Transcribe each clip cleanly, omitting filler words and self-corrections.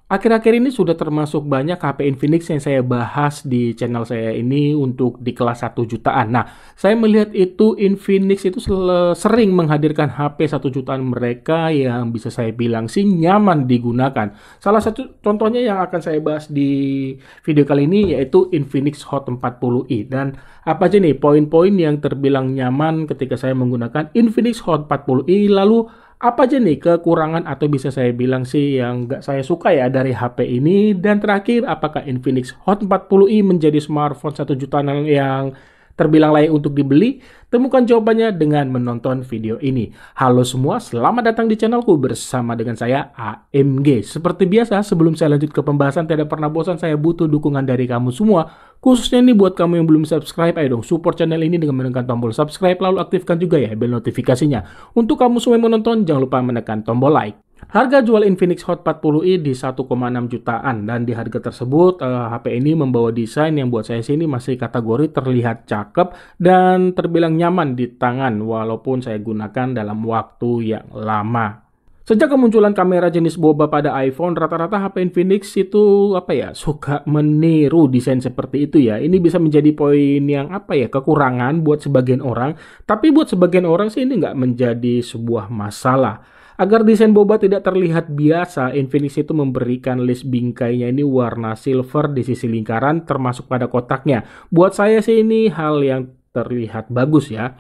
Akhir-akhir ini sudah termasuk banyak HP Infinix yang saya bahas di channel saya ini untuk di kelas 1 jutaan. Nah, saya melihat itu Infinix itu sering menghadirkan HP 1 jutaan mereka yang bisa saya bilang sih nyaman digunakan. Salah satu contohnya yang akan saya bahas di video kali ini yaitu Infinix Hot 40i. Dan apa aja nih poin-poin yang terbilang nyaman ketika saya menggunakan Infinix Hot 40i, lalu apa aja nih kekurangan atau bisa saya bilang sih yang nggak saya suka ya dari HP ini? Dan terakhir, apakah Infinix Hot 40i menjadi smartphone 1 jutaan yang terbilang layak untuk dibeli? Temukan jawabannya dengan menonton video ini. Halo semua, selamat datang di channelku bersama dengan saya AMG. Seperti biasa, sebelum saya lanjut ke pembahasan, tidak pernah bosan saya butuh dukungan dari kamu semua. Khususnya ini buat kamu yang belum subscribe, ayo dong support channel ini dengan menekan tombol subscribe, lalu aktifkan juga ya bel notifikasinya. Untuk kamu semua yang menonton, jangan lupa menekan tombol like. Harga jual Infinix Hot 40i di 1,6 jutaan, dan di harga tersebut HP ini membawa desain yang buat saya sini masih kategori terlihat cakep dan terbilang nyaman di tangan walaupun saya gunakan dalam waktu yang lama. Sejak kemunculan kamera jenis boba pada iPhone, rata-rata HP Infinix itu suka meniru desain seperti itu ya. Ini bisa menjadi poin yang kekurangan buat sebagian orang, tapi buat sebagian orang sih ini nggak menjadi sebuah masalah. Agar desain boba tidak terlihat biasa, Infinix itu memberikan list bingkainya ini warna silver di sisi lingkaran termasuk pada kotaknya. Buat saya sih ini hal yang terlihat bagus ya.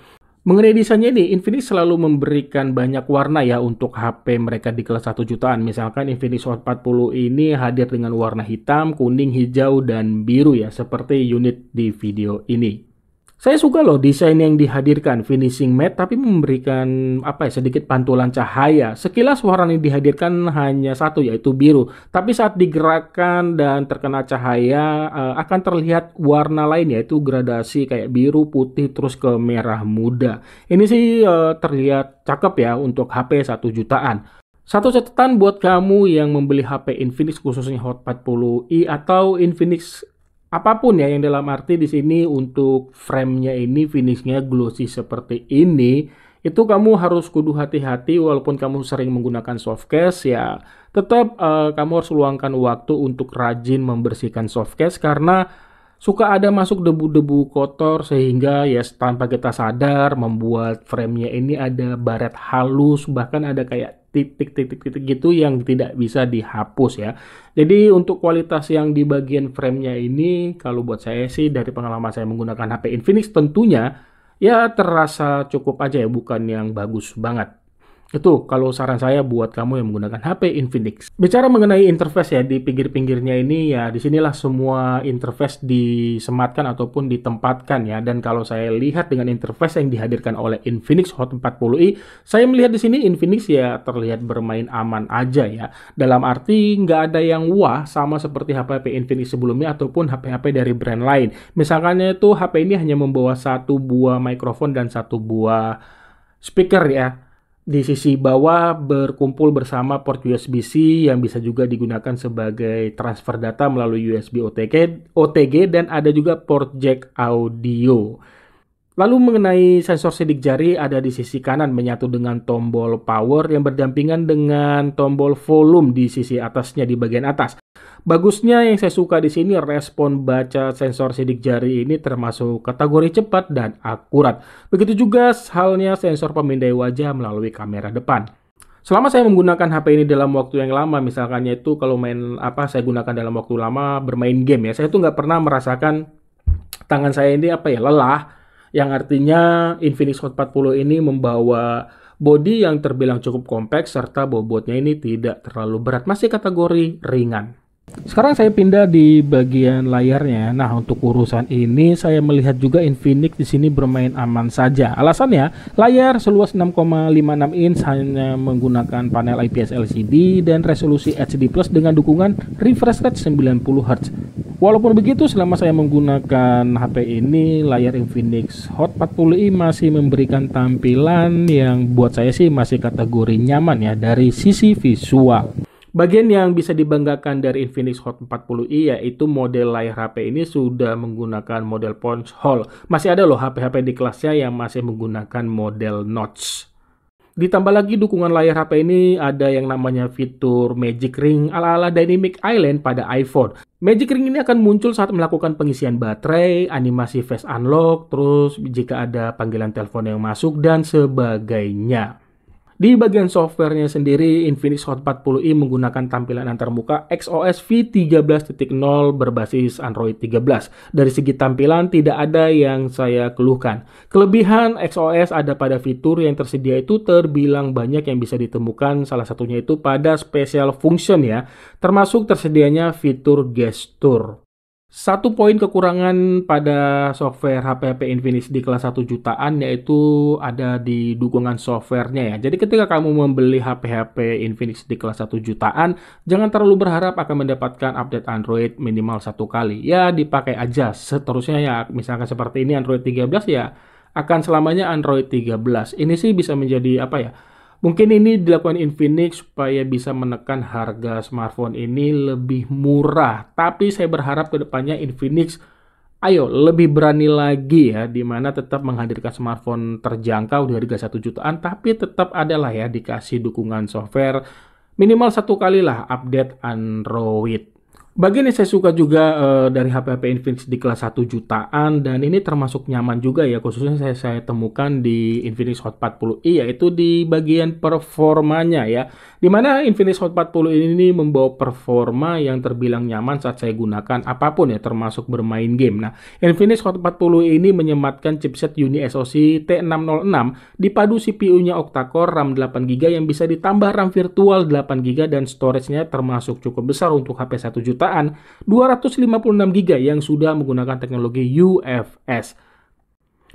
Mengenai desainnya ini, Infinix selalu memberikan banyak warna ya untuk HP mereka di kelas 1 jutaan. Misalkan Infinix Hot 40 ini hadir dengan warna hitam, kuning, hijau, dan biru ya, seperti unit di video ini. Saya suka loh desain yang dihadirkan, finishing matte tapi memberikan sedikit pantulan cahaya. Sekilas warna yang dihadirkan hanya satu yaitu biru, tapi saat digerakkan dan terkena cahaya akan terlihat warna lain yaitu gradasi kayak biru, putih, terus ke merah muda. Ini sih terlihat cakep ya untuk HP 1 jutaan. Satu catatan buat kamu yang membeli HP Infinix khususnya Hot 40i atau Infinix apapun ya, yang dalam arti di sini untuk frame-nya ini finishnya glossy seperti ini, itu kamu harus kudu hati-hati walaupun kamu sering menggunakan softcase ya, tetap kamu harus luangkan waktu untuk rajin membersihkan softcase karena suka ada masuk debu-debu kotor sehingga ya tanpa kita sadar membuat frame-nya ini ada baret halus, bahkan ada kayak titik-titik gitu yang tidak bisa dihapus ya. Jadi untuk kualitas yang di bagian frame-nya ini kalau buat saya sih dari pengalaman saya menggunakan HP Infinix tentunya ya terasa cukup aja ya, bukan yang bagus banget. Itu kalau saran saya buat kamu yang menggunakan HP Infinix. Bicara mengenai interface ya, di pinggir-pinggirnya ini ya disinilah semua interface disematkan ataupun ditempatkan ya. Dan kalau saya lihat dengan interface yang dihadirkan oleh Infinix Hot 40i, saya melihat di sini Infinix ya terlihat bermain aman aja ya. Dalam arti nggak ada yang wah sama seperti HP-HP Infinix sebelumnya ataupun HP-HP dari brand lain. Misalkannya itu HP ini hanya membawa satu buah mikrofon dan satu buah speaker ya. Di sisi bawah berkumpul bersama port USB-C yang bisa juga digunakan sebagai transfer data melalui USB OTG dan ada juga port jack audio. Lalu mengenai sensor sidik jari ada di sisi kanan menyatu dengan tombol power yang berdampingan dengan tombol volume di sisi atasnya di bagian atas. Bagusnya yang saya suka di sini respon baca sensor sidik jari ini termasuk kategori cepat dan akurat. Begitu juga halnya sensor pemindai wajah melalui kamera depan. Selama saya menggunakan HP ini dalam waktu yang lama, misalkannya itu kalau saya gunakan dalam waktu lama bermain game ya, saya tuh nggak pernah merasakan tangan saya ini lelah, yang artinya Infinix Hot 40 ini membawa bodi yang terbilang cukup kompleks serta bobotnya ini tidak terlalu berat, masih kategori ringan. Sekarang saya pindah di bagian layarnya. Nah, untuk urusan ini saya melihat juga Infinix di sini bermain aman saja. Alasannya, layar seluas 6,56 inch hanya menggunakan panel IPS LCD dan resolusi HD+ dengan dukungan refresh rate 90 Hz. Walaupun begitu, selama saya menggunakan HP ini, layar Infinix Hot 40i masih memberikan tampilan yang buat saya sih masih kategori nyaman ya dari sisi visual. Bagian yang bisa dibanggakan dari Infinix Hot 40i yaitu model layar HP ini sudah menggunakan model punch hole. Masih ada loh HP-HP di kelasnya yang masih menggunakan model notch. Ditambah lagi dukungan layar HP ini ada yang namanya fitur Magic Ring ala-ala Dynamic Island pada iPhone. Magic Ring ini akan muncul saat melakukan pengisian baterai, animasi face unlock, terus jika ada panggilan telepon yang masuk, dan sebagainya. Di bagian softwarenya sendiri, Infinix Hot 40i menggunakan tampilan antarmuka XOS v13.0 berbasis Android 13. Dari segi tampilan tidak ada yang saya keluhkan. Kelebihan XOS ada pada fitur yang tersedia itu terbilang banyak yang bisa ditemukan, salah satunya itu pada special function ya, termasuk tersedianya fitur gesture. Satu poin kekurangan pada software HP-HP Infinix di kelas 1 jutaan yaitu ada di dukungan softwarenya ya. Jadi ketika kamu membeli HP-HP Infinix di kelas 1 jutaan, jangan terlalu berharap akan mendapatkan update Android minimal 1 kali. Ya dipakai aja, seterusnya ya misalkan seperti ini Android 13 ya akan selamanya Android 13. Ini sih bisa menjadi apa ya? Mungkin ini dilakukan Infinix supaya bisa menekan harga smartphone ini lebih murah. Tapi saya berharap ke depannya Infinix ayo lebih berani lagi ya, di mana tetap menghadirkan smartphone terjangkau di harga 1 jutaan, tapi tetap adalah ya dikasih dukungan software minimal 1 kali lah update Android. Bagian yang saya suka juga dari HP-HP Infinix di kelas 1 jutaan dan ini termasuk nyaman juga ya, khususnya saya temukan di Infinix Hot 40i yaitu di bagian performanya ya. Dimana Infinix Hot 40 ini membawa performa yang terbilang nyaman saat saya gunakan apapun ya, termasuk bermain game. Nah, Infinix Hot 40 ini menyematkan chipset Uni SoC T606 dipadu CPU-nya octa-core, RAM 8GB yang bisa ditambah RAM virtual 8GB dan storage-nya termasuk cukup besar untuk HP 1 jutaan, 256GB yang sudah menggunakan teknologi UFS.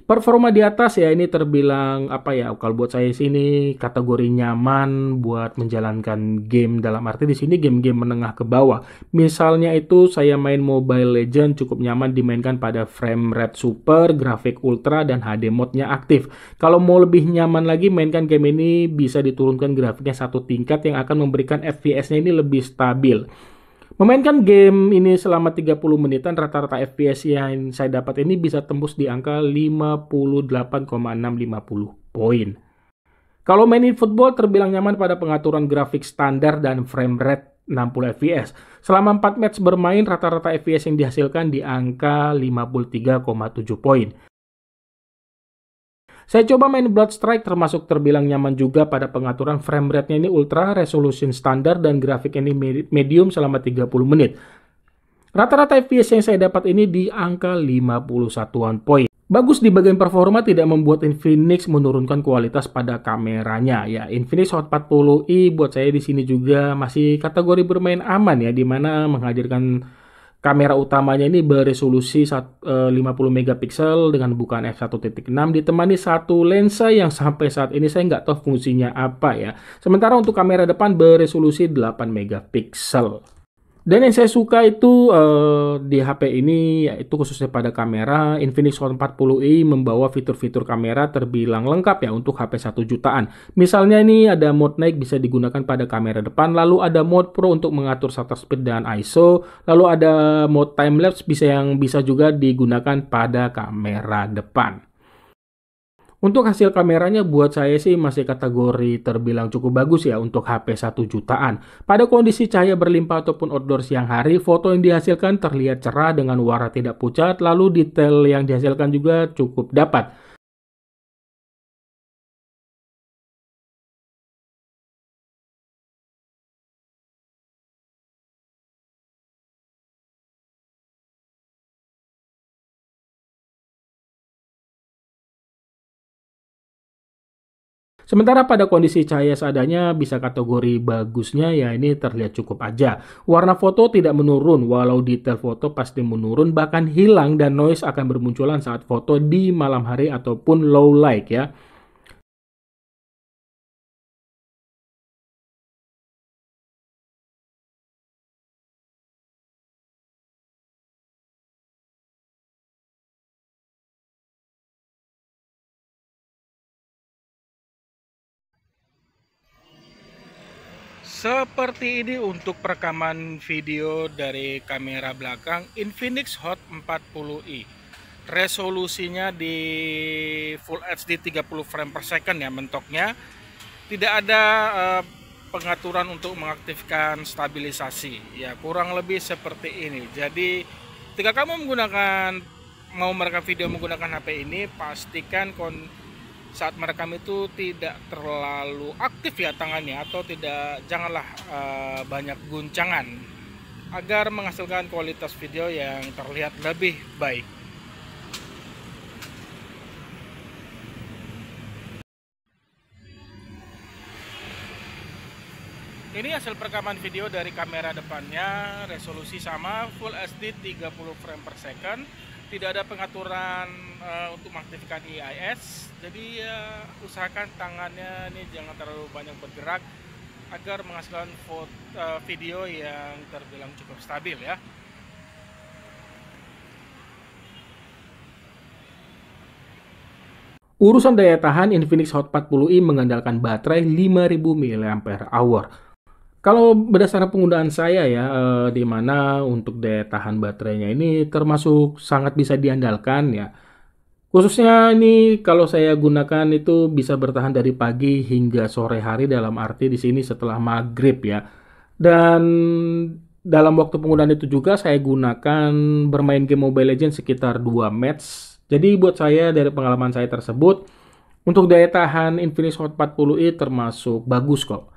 Performa di atas ya ini terbilang apa ya, kalau buat saya sini kategori nyaman buat menjalankan game, dalam arti di sini game-game menengah ke bawah. Misalnya itu saya main Mobile Legends cukup nyaman dimainkan pada frame rate super, grafik ultra dan HD mode-nya aktif. Kalau mau lebih nyaman lagi mainkan game ini bisa diturunkan grafiknya 1 tingkat yang akan memberikan FPS-nya ini lebih stabil. Memainkan game ini selama 30 menitan, rata-rata FPS yang saya dapat ini bisa tembus di angka 58,650 poin. Kalau mainin football terbilang nyaman pada pengaturan grafik standar dan frame rate 60 fps. Selama 4 match bermain, rata-rata FPS yang dihasilkan di angka 53,7 poin. Saya coba main Bloodstrike termasuk terbilang nyaman juga pada pengaturan frame rate-nya ini ultra, resolution standar, dan grafik ini medium selama 30 menit. Rata-rata FPS yang saya dapat ini di angka 51-an poin. Bagus di bagian performa tidak membuat Infinix menurunkan kualitas pada kameranya. Ya, Infinix Hot 40i buat saya di sini juga masih kategori bermain aman ya, di mana menghadirkan kamera utamanya ini beresolusi 50 megapiksel dengan bukaan f1.6 ditemani satu lensa yang sampai saat ini saya nggak tahu fungsinya apa ya. Sementara untuk kamera depan beresolusi 8 megapiksel. Dan yang saya suka itu di HP ini yaitu khususnya pada kamera, Infinix Hot 40i membawa fitur-fitur kamera terbilang lengkap ya untuk HP 1 jutaan. Misalnya ini ada mode naik bisa digunakan pada kamera depan, lalu ada mode pro untuk mengatur shutter speed dan ISO, lalu ada mode time lapse yang bisa juga digunakan pada kamera depan. Untuk hasil kameranya buat saya sih masih kategori terbilang cukup bagus ya untuk HP 1 jutaan. Pada kondisi cahaya berlimpah ataupun outdoor siang hari, foto yang dihasilkan terlihat cerah dengan warna tidak pucat, lalu detail yang dihasilkan juga cukup dapat. Sementara pada kondisi cahaya seadanya bisa kategori bagusnya ya ini terlihat cukup aja. Warna foto tidak menurun walau detail foto pasti menurun, bahkan hilang dan noise akan bermunculan saat foto di malam hari ataupun low light ya. Seperti ini untuk perekaman video dari kamera belakang Infinix Hot 40i. Resolusinya di Full HD 30 frame per second ya mentoknya. Tidak ada pengaturan untuk mengaktifkan stabilisasi. Ya, kurang lebih seperti ini. Jadi, ketika kamu mau merekam video menggunakan HP ini, pastikan saat merekam itu tidak terlalu aktif ya tangannya, atau janganlah banyak guncangan agar menghasilkan kualitas video yang terlihat lebih baik. Ini hasil perekaman video dari kamera depannya, resolusi sama, Full HD 30 frame per second. Tidak ada pengaturan untuk mengaktifkan EIS. Jadi ya, usahakan tangannya ini jangan terlalu banyak bergerak agar menghasilkan video yang terbilang cukup stabil ya. Urusan daya tahan, Infinix Hot 40i mengandalkan baterai 5000 mAh. Kalau berdasarkan penggunaan saya ya, di mana untuk daya tahan baterainya ini termasuk sangat bisa diandalkan ya. Khususnya ini kalau saya gunakan itu bisa bertahan dari pagi hingga sore hari, dalam arti di sini setelah maghrib ya. Dan dalam waktu penggunaan itu juga saya gunakan bermain game Mobile Legends sekitar 2 match. Jadi buat saya dari pengalaman saya tersebut, untuk daya tahan Infinix Hot 40i termasuk bagus kok.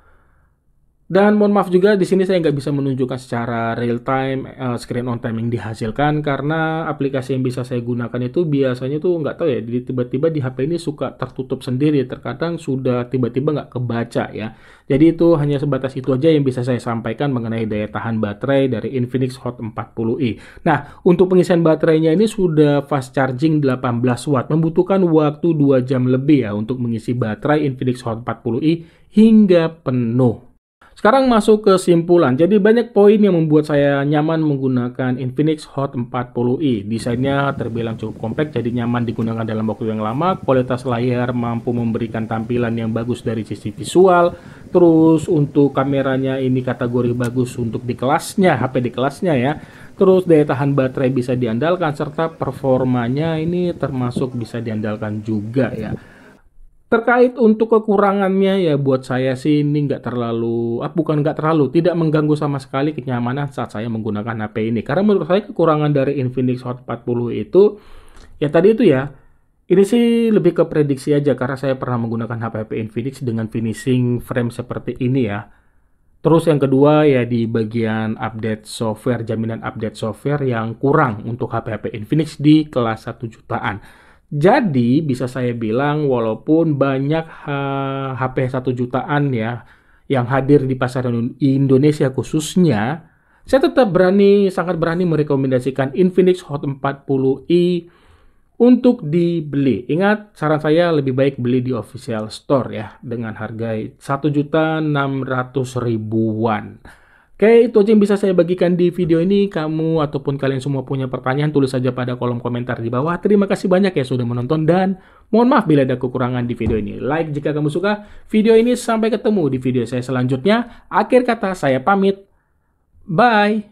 Dan mohon maaf juga di sini saya nggak bisa menunjukkan secara real time screen on time yang dihasilkan, karena aplikasi yang bisa saya gunakan itu biasanya tuh nggak tahu ya, tiba-tiba di HP ini suka tertutup sendiri, terkadang sudah tiba-tiba nggak kebaca ya. Jadi itu hanya sebatas itu aja yang bisa saya sampaikan mengenai daya tahan baterai dari Infinix Hot 40i. Nah, untuk pengisian baterainya ini sudah fast charging 18 watt, membutuhkan waktu 2 jam lebih ya untuk mengisi baterai Infinix Hot 40i hingga penuh. Sekarang masuk ke kesimpulan. Jadi banyak poin yang membuat saya nyaman menggunakan Infinix Hot 40i. Desainnya terbilang cukup kompak, jadi nyaman digunakan dalam waktu yang lama. Kualitas layar mampu memberikan tampilan yang bagus dari sisi visual. Terus untuk kameranya ini kategori bagus untuk di kelasnya, HP di kelasnya ya. Terus daya tahan baterai bisa diandalkan, serta performanya ini termasuk bisa diandalkan juga ya. Terkait untuk kekurangannya ya, buat saya sih ini tidak mengganggu sama sekali kenyamanan saat saya menggunakan HP ini. Karena menurut saya kekurangan dari Infinix Hot 40 itu ya tadi itu ya, ini sih lebih ke prediksi aja karena saya pernah menggunakan HP Infinix dengan finishing frame seperti ini ya. Terus yang kedua ya di bagian update software, jaminan update software yang kurang untuk HP-HP Infinix di kelas 1 jutaan. Jadi bisa saya bilang walaupun banyak HP 1 jutaan ya yang hadir di pasar Indonesia khususnya, saya tetap sangat berani merekomendasikan Infinix Hot 40i untuk dibeli. Ingat, saran saya lebih baik beli di official store ya dengan harga 1.600.000-an. Oke, itu aja yang bisa saya bagikan di video ini. Kamu ataupun kalian semua punya pertanyaan, tulis saja pada kolom komentar di bawah. Terima kasih banyak ya sudah menonton, dan mohon maaf bila ada kekurangan di video ini. Like jika kamu suka video ini. Sampai ketemu di video saya selanjutnya. Akhir kata saya pamit. Bye!